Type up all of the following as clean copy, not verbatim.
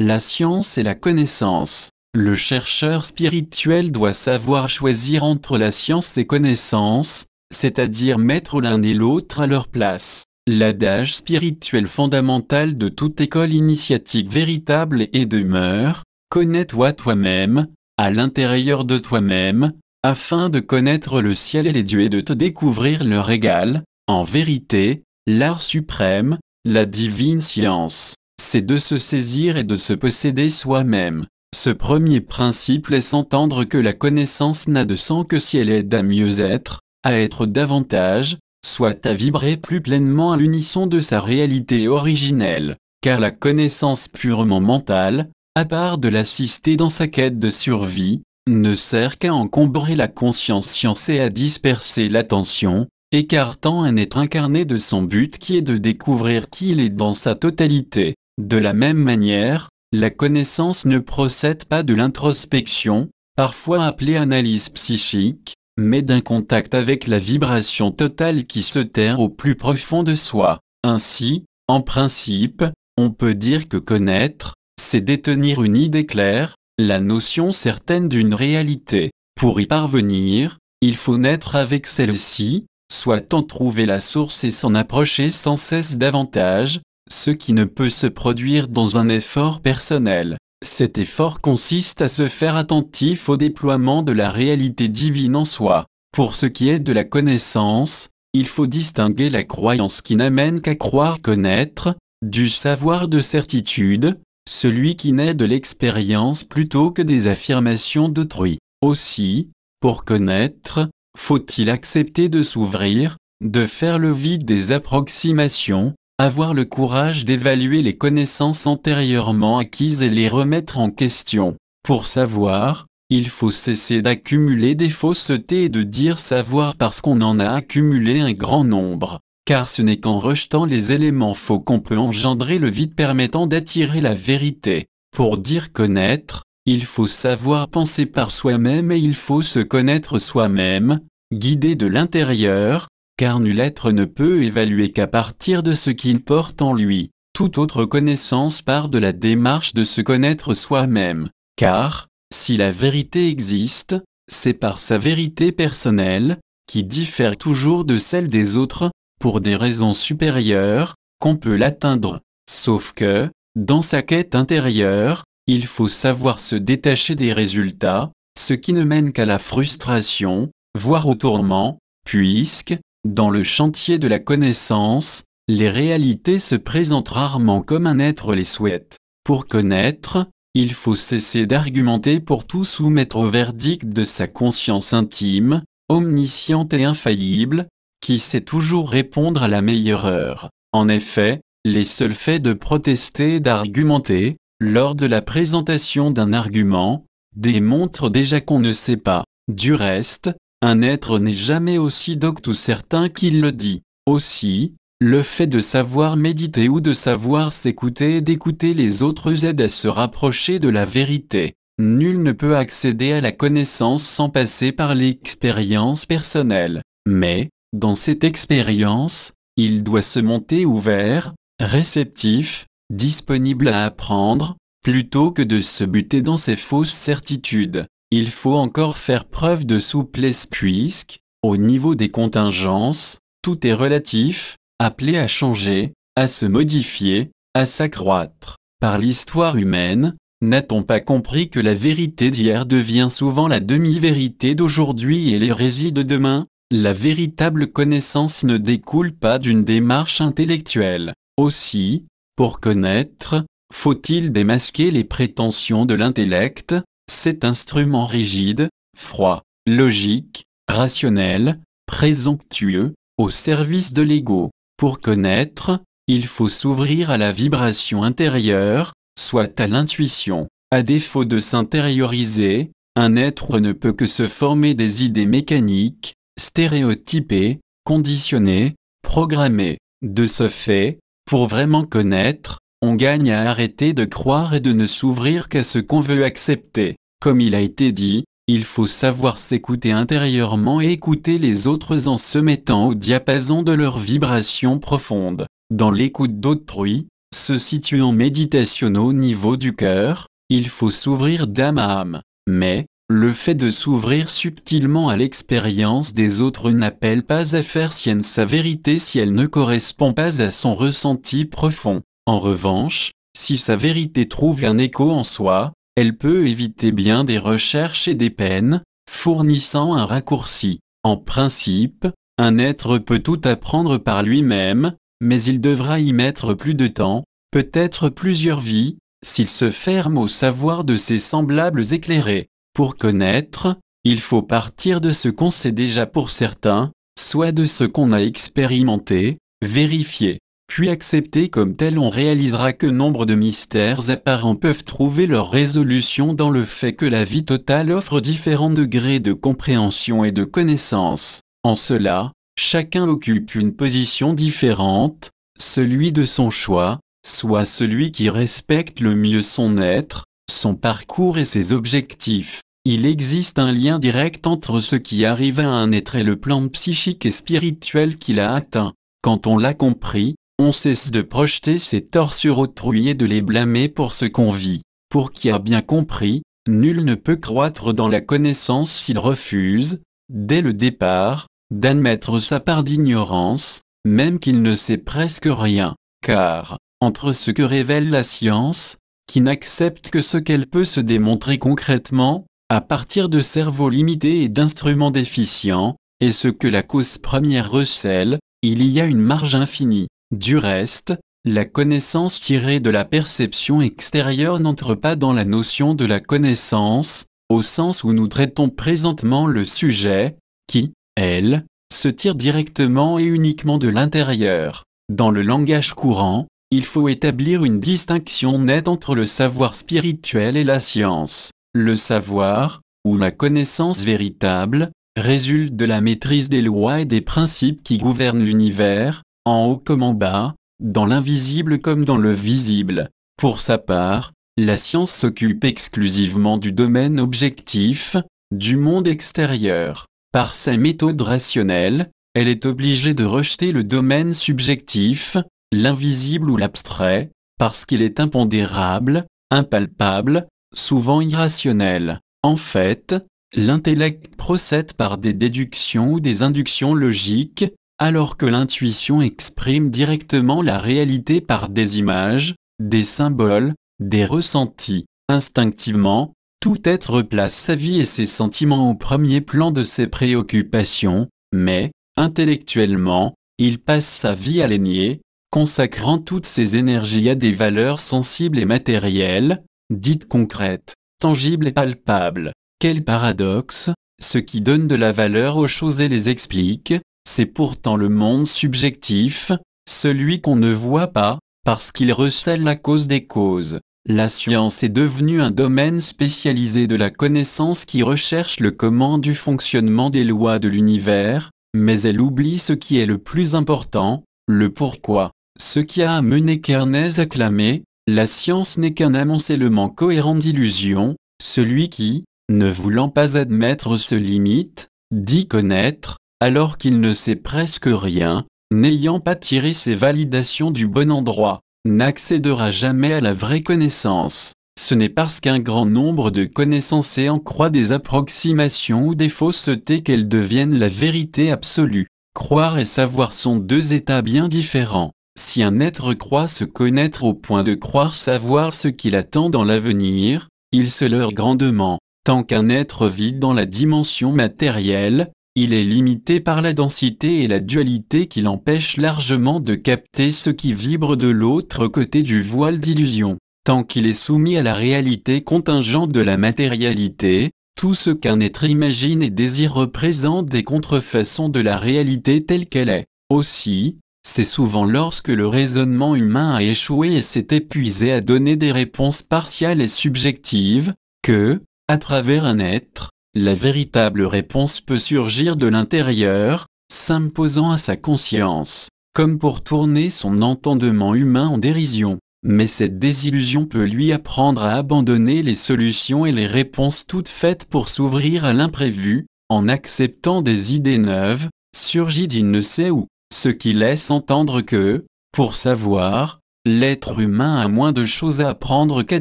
La science et la connaissance. Le chercheur spirituel doit savoir choisir entre la science et connaissance, c'est-à-dire mettre l'un et l'autre à leur place. L'adage spirituel fondamental de toute école initiatique véritable et demeure « Connais-toi toi-même, à l'intérieur de toi-même, afin de connaître le ciel et les dieux et de te découvrir leur égal, en vérité, l'art suprême, la divine science. C'est de se saisir et de se posséder soi-même. » Ce premier principe laisse entendre que la connaissance n'a de sens que si elle aide à mieux être, à être davantage, soit à vibrer plus pleinement à l'unisson de sa réalité originelle. Car la connaissance purement mentale, à part de l'assister dans sa quête de survie, ne sert qu'à encombrer la conscience et à disperser l'attention, écartant un être incarné de son but qui est de découvrir qui il est dans sa totalité. De la même manière, la connaissance ne procède pas de l'introspection, parfois appelée analyse psychique, mais d'un contact avec la vibration totale qui se terre au plus profond de soi. Ainsi, en principe, on peut dire que connaître, c'est détenir une idée claire, la notion certaine d'une réalité. Pour y parvenir, il faut naître avec celle-ci, soit en trouver la source et s'en approcher sans cesse davantage, ce qui ne peut se produire dans un effort personnel. Cet effort consiste à se faire attentif au déploiement de la réalité divine en soi. Pour ce qui est de la connaissance, il faut distinguer la croyance qui n'amène qu'à croire connaître, du savoir de certitude, celui qui naît de l'expérience plutôt que des affirmations d'autrui. Aussi, pour connaître, faut-il accepter de s'ouvrir, de faire le vide des approximations, avoir le courage d'évaluer les connaissances antérieurement acquises et les remettre en question. Pour savoir, il faut cesser d'accumuler des faussetés et de dire savoir parce qu'on en a accumulé un grand nombre. Car ce n'est qu'en rejetant les éléments faux qu'on peut engendrer le vide permettant d'attirer la vérité. Pour dire connaître, il faut savoir penser par soi-même et il faut se connaître soi-même, guidé de l'intérieur, car nul être ne peut évaluer qu'à partir de ce qu'il porte en lui. Toute autre connaissance part de la démarche de se connaître soi-même, car, si la vérité existe, c'est par sa vérité personnelle, qui diffère toujours de celle des autres, pour des raisons supérieures, qu'on peut l'atteindre. Sauf que, dans sa quête intérieure, il faut savoir se détacher des résultats, ce qui ne mène qu'à la frustration, voire au tourment, puisque, dans le chantier de la connaissance, les réalités se présentent rarement comme un être les souhaite. Pour connaître, il faut cesser d'argumenter pour tout soumettre au verdict de sa conscience intime, omnisciente et infaillible, qui sait toujours répondre à la meilleure heure. En effet, les seuls faits de protester et d'argumenter, lors de la présentation d'un argument, démontrent déjà qu'on ne sait pas. Du reste, un être n'est jamais aussi docte ou certain qu'il le dit. Aussi, le fait de savoir méditer ou de savoir s'écouter et d'écouter les autres aide à se rapprocher de la vérité. Nul ne peut accéder à la connaissance sans passer par l'expérience personnelle. Mais, dans cette expérience, il doit se montrer ouvert, réceptif, disponible à apprendre, plutôt que de se buter dans ses fausses certitudes. Il faut encore faire preuve de souplesse puisque, au niveau des contingences, tout est relatif, appelé à changer, à se modifier, à s'accroître. Par l'histoire humaine, n'a-t-on pas compris que la vérité d'hier devient souvent la demi-vérité d'aujourd'hui et l'hérésie de demain? La véritable connaissance ne découle pas d'une démarche intellectuelle. Aussi, pour connaître, faut-il démasquer les prétentions de l'intellect, cet instrument rigide, froid, logique, rationnel, présomptueux, au service de l'ego. Pour connaître, il faut s'ouvrir à la vibration intérieure, soit à l'intuition. À défaut de s'intérioriser, un être ne peut que se former des idées mécaniques, stéréotypées, conditionnées, programmées. De ce fait, pour vraiment connaître, on gagne à arrêter de croire et de ne s'ouvrir qu'à ce qu'on veut accepter. Comme il a été dit, il faut savoir s'écouter intérieurement et écouter les autres en se mettant au diapason de leurs vibrations profondes. Dans l'écoute d'autrui, se situe en méditation au niveau du cœur, il faut s'ouvrir d'âme à âme. Mais, le fait de s'ouvrir subtilement à l'expérience des autres n'appelle pas à faire sienne sa vérité si elle ne correspond pas à son ressenti profond. En revanche, si sa vérité trouve un écho en soi, elle peut éviter bien des recherches et des peines, fournissant un raccourci. En principe, un être peut tout apprendre par lui-même, mais il devra y mettre plus de temps, peut-être plusieurs vies, s'il se ferme au savoir de ses semblables éclairés. Pour connaître, il faut partir de ce qu'on sait déjà pour certains, soit de ce qu'on a expérimenté, vérifié, puis accepté comme tel. On réalisera que nombre de mystères apparents peuvent trouver leur résolution dans le fait que la vie totale offre différents degrés de compréhension et de connaissance. En cela, chacun occupe une position différente, celui de son choix, soit celui qui respecte le mieux son être, son parcours et ses objectifs. Il existe un lien direct entre ce qui arrive à un être et le plan psychique et spirituel qu'il a atteint. Quand on l'a compris, on cesse de projeter ses torts sur autrui et de les blâmer pour ce qu'on vit. Pour qui a bien compris, nul ne peut croître dans la connaissance s'il refuse, dès le départ, d'admettre sa part d'ignorance, même qu'il ne sait presque rien. Car, entre ce que révèle la science, qui n'accepte que ce qu'elle peut se démontrer concrètement, à partir de cerveaux limités et d'instruments déficients, et ce que la cause première recèle, il y a une marge infinie. Du reste, la connaissance tirée de la perception extérieure n'entre pas dans la notion de la connaissance, au sens où nous traitons présentement le sujet, qui, elle, se tire directement et uniquement de l'intérieur. Dans le langage courant, il faut établir une distinction nette entre le savoir spirituel et la science. Le savoir, ou la connaissance véritable, résulte de la maîtrise des lois et des principes qui gouvernent l'univers, en haut comme en bas, dans l'invisible comme dans le visible. Pour sa part, la science s'occupe exclusivement du domaine objectif, du monde extérieur. Par sa méthode rationnelle, elle est obligée de rejeter le domaine subjectif, l'invisible ou l'abstrait, parce qu'il est impondérable, impalpable, souvent irrationnel. En fait, l'intellect procède par des déductions ou des inductions logiques, alors que l'intuition exprime directement la réalité par des images, des symboles, des ressentis. Instinctivement, tout être place sa vie et ses sentiments au premier plan de ses préoccupations, mais, intellectuellement, il passe sa vie à les nier, consacrant toutes ses énergies à des valeurs sensibles et matérielles, dites concrètes, tangibles et palpables. Quel paradoxe, ce qui donne de la valeur aux choses et les explique, c'est pourtant le monde subjectif, celui qu'on ne voit pas, parce qu'il recèle la cause des causes. La science est devenue un domaine spécialisé de la connaissance qui recherche le comment du fonctionnement des lois de l'univers, mais elle oublie ce qui est le plus important, le pourquoi. Ce qui a amené Kernez à clamer « La science n'est qu'un amoncellement cohérent d'illusions, celui qui, ne voulant pas admettre se limite, dit connaître, alors qu'il ne sait presque rien, n'ayant pas tiré ses validations du bon endroit, n'accédera jamais à la vraie connaissance. Ce n'est parce qu'un grand nombre de connaissances en croient des approximations ou des faussetés qu'elles deviennent la vérité absolue. Croire et savoir sont deux états bien différents. Si un être croit se connaître au point de croire savoir ce qu'il attend dans l'avenir, il se leurre grandement. Tant qu'un être vit dans la dimension matérielle, il est limité par la densité et la dualité qui l'empêchent largement de capter ce qui vibre de l'autre côté du voile d'illusion. Tant qu'il est soumis à la réalité contingente de la matérialité, tout ce qu'un être imagine et désire représente des contrefaçons de la réalité telle qu'elle est. Aussi, c'est souvent lorsque le raisonnement humain a échoué et s'est épuisé à donner des réponses partiales et subjectives, que, à travers un être, la véritable réponse peut surgir de l'intérieur, s'imposant à sa conscience, comme pour tourner son entendement humain en dérision. Mais cette désillusion peut lui apprendre à abandonner les solutions et les réponses toutes faites pour s'ouvrir à l'imprévu, en acceptant des idées neuves, surgies d'il ne sait où, ce qui laisse entendre que, pour savoir, l'être humain a moins de choses à apprendre qu'à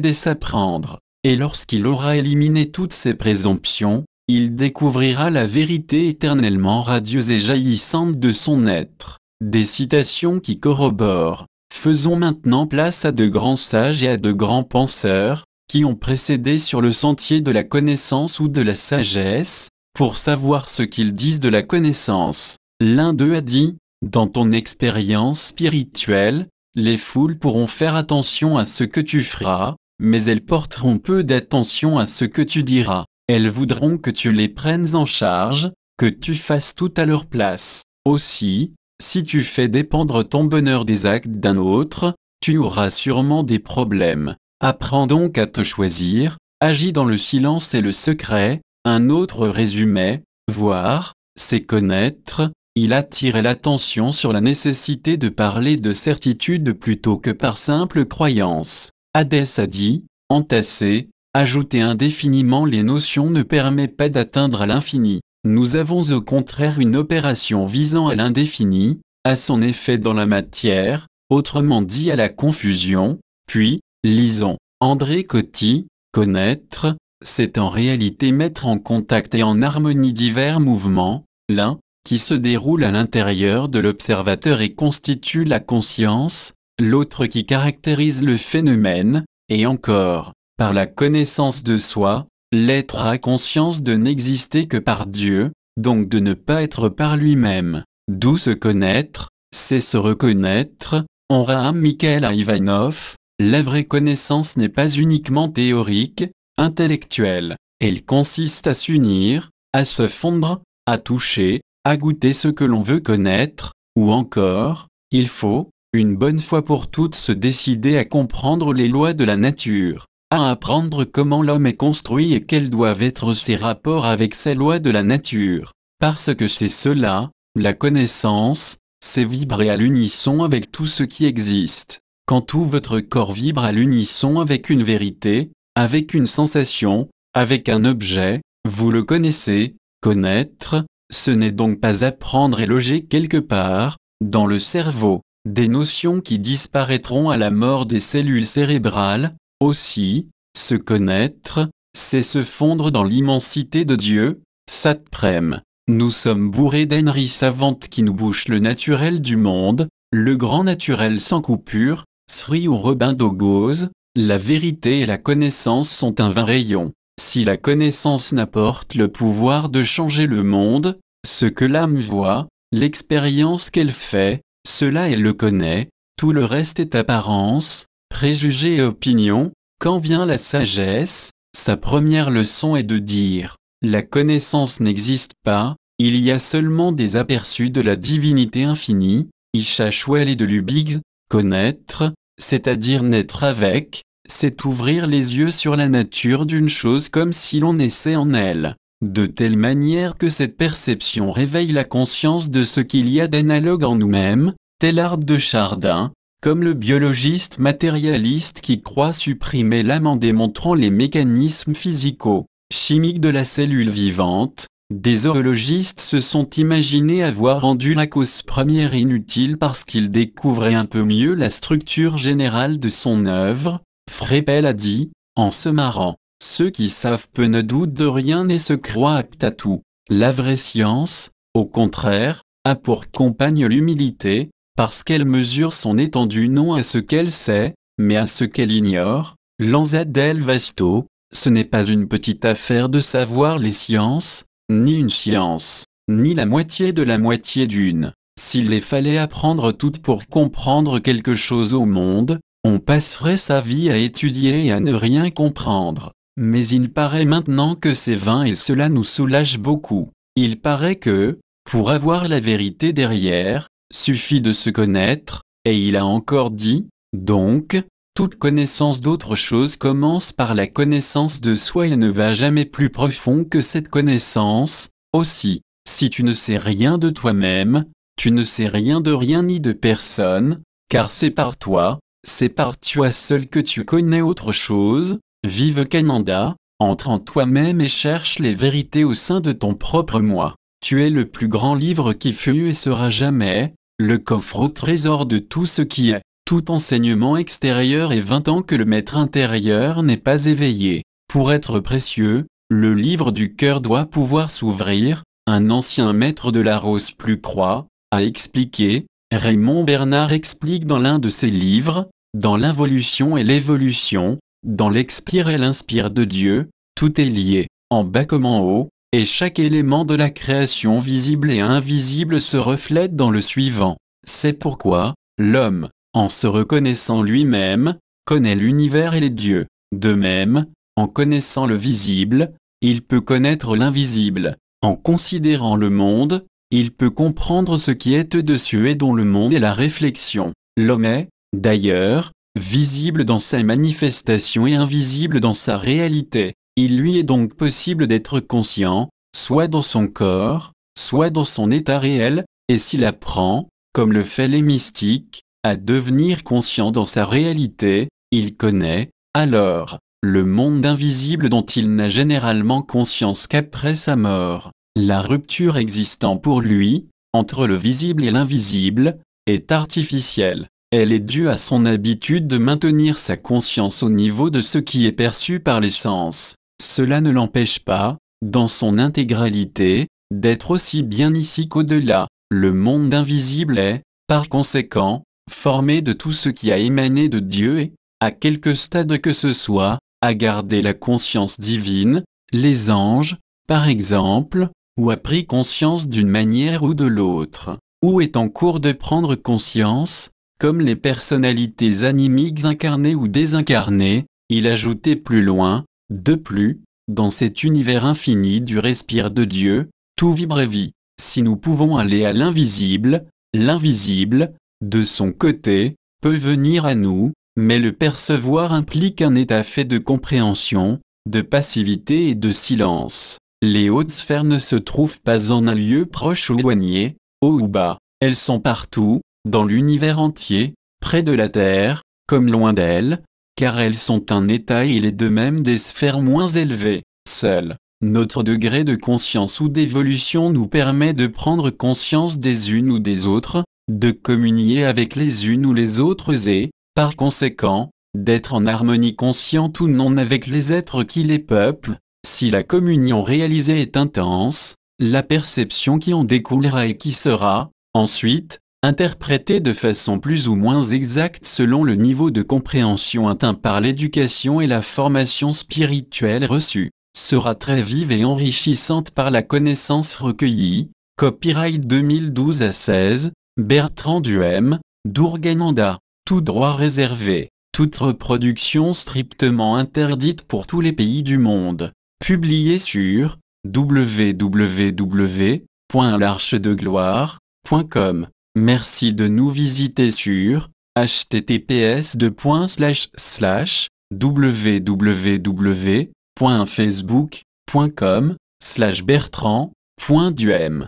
désapprendre. Et lorsqu'il aura éliminé toutes ses présomptions, il découvrira la vérité éternellement radieuse et jaillissante de son être. Des citations qui corroborent. Faisons maintenant place à de grands sages et à de grands penseurs, qui ont précédé sur le sentier de la connaissance ou de la sagesse, pour savoir ce qu'ils disent de la connaissance. L'un d'eux a dit, dans ton expérience spirituelle, les foules pourront faire attention à ce que tu feras, mais elles porteront peu d'attention à ce que tu diras. Elles voudront que tu les prennes en charge, que tu fasses tout à leur place. Aussi, si tu fais dépendre ton bonheur des actes d'un autre, tu auras sûrement des problèmes. Apprends donc à te choisir, agis dans le silence et le secret. Un autre résumait, voir, c'est connaître. Il attirait l'attention sur la nécessité de parler de certitude plutôt que par simple croyance. Hadès a dit, entasser, ajouter indéfiniment les notions ne permet pas d'atteindre à l'infini. Nous avons au contraire une opération visant à l'indéfini, à son effet dans la matière, autrement dit à la confusion. Puis, lisons, André Coty, connaître, c'est en réalité mettre en contact et en harmonie divers mouvements, l'un, qui se déroule à l'intérieur de l'observateur et constitue la conscience, l'autre qui caractérise le phénomène, et encore, par la connaissance de soi, l'être a conscience de n'exister que par Dieu, donc de ne pas être par lui-même. D'où se connaître, c'est se reconnaître. Abraham Mikhaël Ivanov, la vraie connaissance n'est pas uniquement théorique, intellectuelle. Elle consiste à s'unir, à se fondre, à toucher, à goûter ce que l'on veut connaître, ou encore, il faut, une bonne fois pour toutes se décider à comprendre les lois de la nature, à apprendre comment l'homme est construit et quels doivent être ses rapports avec ces lois de la nature, parce que c'est cela, la connaissance, c'est vibrer à l'unisson avec tout ce qui existe. Quand tout votre corps vibre à l'unisson avec une vérité, avec une sensation, avec un objet, vous le connaissez. Connaître, ce n'est donc pas apprendre et loger quelque part, dans le cerveau, des notions qui disparaîtront à la mort des cellules cérébrales. Aussi, se connaître, c'est se fondre dans l'immensité de Dieu. Satprem. Nous sommes bourrés d'énergie savante qui nous bouche le naturel du monde, le grand naturel sans coupure. Sri Aurobindo Ghose, la vérité et la connaissance sont un vain rayon. Si la connaissance n'apporte le pouvoir de changer le monde, ce que l'âme voit, l'expérience qu'elle fait, cela elle le connaît, tout le reste est apparence, préjugé et opinion. Quand vient la sagesse, sa première leçon est de dire, la connaissance n'existe pas, il y a seulement des aperçus de la divinité infinie. Isha Chouel et de Lubiggs, connaître, c'est-à-dire naître avec, c'est ouvrir les yeux sur la nature d'une chose comme si l'on naissait en elle, de telle manière que cette perception réveille la conscience de ce qu'il y a d'analogue en nous-mêmes, tel arbre de Chardin, comme le biologiste matérialiste qui croit supprimer l'âme en démontrant les mécanismes physico-chimiques de la cellule vivante. Des zoologistes se sont imaginés avoir rendu la cause première inutile parce qu'ils découvraient un peu mieux la structure générale de son œuvre. Frépel a dit, en se marrant, ceux qui savent peu ne doutent de rien et se croient aptes à tout. La vraie science, au contraire, a pour compagne l'humilité, parce qu'elle mesure son étendue non à ce qu'elle sait, mais à ce qu'elle ignore. Lanza del Vasto, ce n'est pas une petite affaire de savoir les sciences, ni une science, ni la moitié de la moitié d'une. S'il les fallait apprendre toutes pour comprendre quelque chose au monde, on passerait sa vie à étudier et à ne rien comprendre. Mais il paraît maintenant que c'est vain et cela nous soulage beaucoup. Il paraît que, pour avoir la vérité derrière, suffit de se connaître, et il a encore dit, donc, toute connaissance d'autre chose commence par la connaissance de soi et ne va jamais plus profond que cette connaissance. Aussi, si tu ne sais rien de toi-même, tu ne sais rien de rien ni de personne, car c'est par toi seul que tu connais autre chose. Vive Canada, entre en toi-même et cherche les vérités au sein de ton propre moi. Tu es le plus grand livre qui fut et sera jamais, le coffre au trésor de tout ce qui est. Tout enseignement extérieur est vain tant que le maître intérieur n'est pas éveillé. Pour être précieux, le livre du cœur doit pouvoir s'ouvrir. Un ancien maître de la Rose-plus-Croix a expliqué. Raymond Bernard explique dans l'un de ses livres, dans l'involution et l'évolution, dans l'expire et l'inspire de Dieu, tout est lié, en bas comme en haut, et chaque élément de la création visible et invisible se reflète dans le suivant. C'est pourquoi, l'homme, en se reconnaissant lui-même, connaît l'univers et les dieux. De même, en connaissant le visible, il peut connaître l'invisible. En considérant le monde, il peut comprendre ce qui est au-dessus et dont le monde est la réflexion. L'homme est, d'ailleurs, visible dans sa manifestation et invisible dans sa réalité. Il lui est donc possible d'être conscient, soit dans son corps, soit dans son état réel, et s'il apprend, comme le fait les mystiques, à devenir conscient dans sa réalité, il connaît, alors, le monde invisible dont il n'a généralement conscience qu'après sa mort. La rupture existant pour lui, entre le visible et l'invisible, est artificielle. Elle est due à son habitude de maintenir sa conscience au niveau de ce qui est perçu par les sens. Cela ne l'empêche pas, dans son intégralité, d'être aussi bien ici qu'au-delà. Le monde invisible est, par conséquent, formé de tout ce qui a émané de Dieu et, à quelque stade que ce soit, a gardé la conscience divine, les anges, par exemple, ou a pris conscience d'une manière ou de l'autre, ou est en cours de prendre conscience, comme les personnalités animiques incarnées ou désincarnées. Il ajoutait plus loin, de plus, dans cet univers infini du respire de Dieu, tout vibre et vit. Si nous pouvons aller à l'invisible, l'invisible, de son côté, peut venir à nous, mais le percevoir implique un état fait de compréhension, de passivité et de silence. Les hautes sphères ne se trouvent pas en un lieu proche ou éloigné, haut ou bas. Elles sont partout, dans l'univers entier, près de la Terre, comme loin d'elle, car elles sont un état et il est de même des sphères moins élevées. Seul, notre degré de conscience ou d'évolution nous permet de prendre conscience des unes ou des autres, de communier avec les unes ou les autres et, par conséquent, d'être en harmonie consciente ou non avec les êtres qui les peuplent. Si la communion réalisée est intense, la perception qui en découlera et qui sera, ensuite, interprétée de façon plus ou moins exacte selon le niveau de compréhension atteint par l'éducation et la formation spirituelle reçue, sera très vive et enrichissante par la connaissance recueillie. Copyright 2012 à 16, Bertrand Duhem, Durgananda. Tout droit réservé, toute reproduction strictement interdite pour tous les pays du monde. Publié sur www.l'archedegloire.com. Merci de nous visiter sur https://www.facebook.com/bertrand.duhem